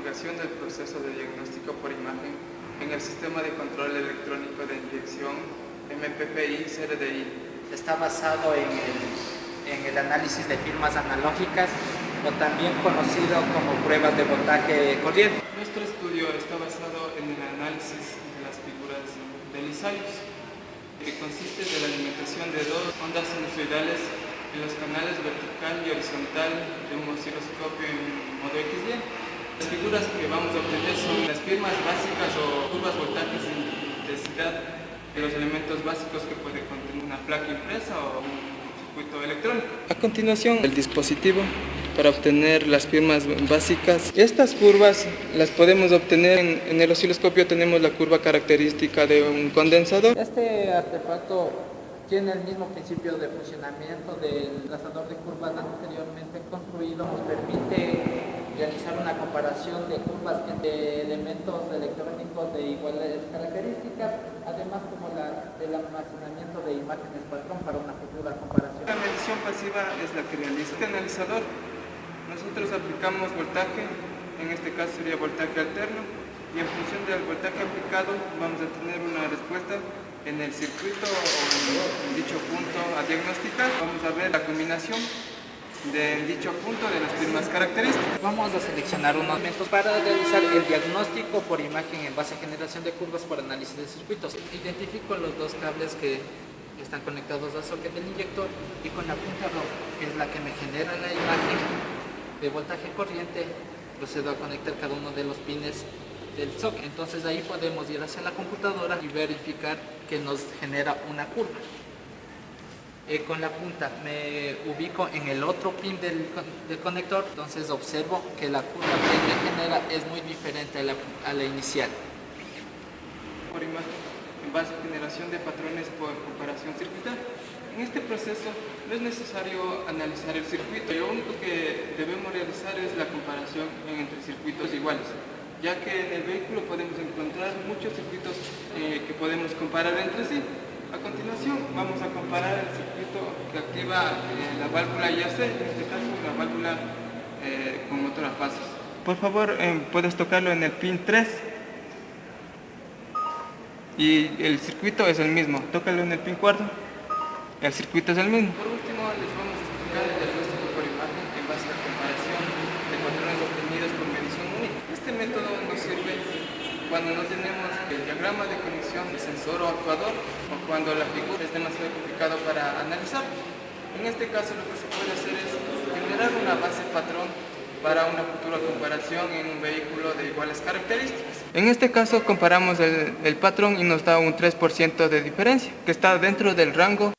investigación del proceso de diagnóstico por imagen en el sistema de control electrónico de inyección MPPI-CRDI. Está basado en el análisis de firmas analógicas, o también conocido como pruebas de voltaje corriente. Nuestro estudio está basado en el análisis de las figuras de Lisayus, que consiste de la alimentación de dos ondas sinusoidales en los canales vertical y horizontal de un osciloscopio en modo XY. Las figuras que vamos a obtener son las firmas básicas o curvas voltajes de intensidad de los elementos básicos que puede contener una placa impresa o un circuito electrónico. A continuación, el dispositivo para obtener las firmas básicas. Estas curvas las podemos obtener en el osciloscopio. Tenemos la curva característica de un condensador. Este artefacto tiene el mismo principio de funcionamiento del trazador de curvas anteriormente construido. Nos permite realizar una comparación de curvas entre elementos electrónicos de iguales características, además como del almacenamiento de imágenes patrón para una futura comparación. La medición pasiva es la que realiza este analizador. Nosotros aplicamos voltaje, en este caso sería voltaje alterno, y en función del voltaje aplicado vamos a tener una respuesta en el circuito o en dicho punto a diagnosticar. Vamos a ver la combinación de dicho punto de las firmas características. Vamos a seleccionar unos elementos para realizar el diagnóstico por imagen en base a generación de curvas por análisis de circuitos. Identifico los dos cables que están conectados al socket del inyector, y con la punta roja, que es la que me genera la imagen de voltaje corriente, procedo a conectar cada uno de los pines del socket. Entonces ahí podemos ir hacia la computadora y verificar que nos genera una curva. Con la punta me ubico en el otro pin del conector, entonces observo que la curva que me genera es muy diferente a la inicial. Por imagen, en base a generación de patrones por comparación circuital. En este proceso no es necesario analizar el circuito, lo único que debemos realizar es la comparación entre circuitos iguales, ya que en el vehículo podemos encontrar muchos circuitos que podemos comparar entre sí. A continuación vamos a comparar el circuito que activa la válvula IAC, en este caso la válvula con motor a pasos. Por favor, puedes tocarlo en el pin 3 y el circuito es el mismo. Tócalo en el pin 4, el circuito es el mismo. Por último, les vamos a explicar el diagnóstico por imagen en base a la comparación de patrones obtenidos por medición única. Este método nos sirve cuando no tenemos el diagrama de conexión de sensor o actuador, o cuando la figura es demasiado complicada para analizar. En este caso lo que se puede hacer es generar una base patrón para una futura comparación en un vehículo de iguales características. En este caso comparamos el patrón y nos da un 3% de diferencia, que está dentro del rango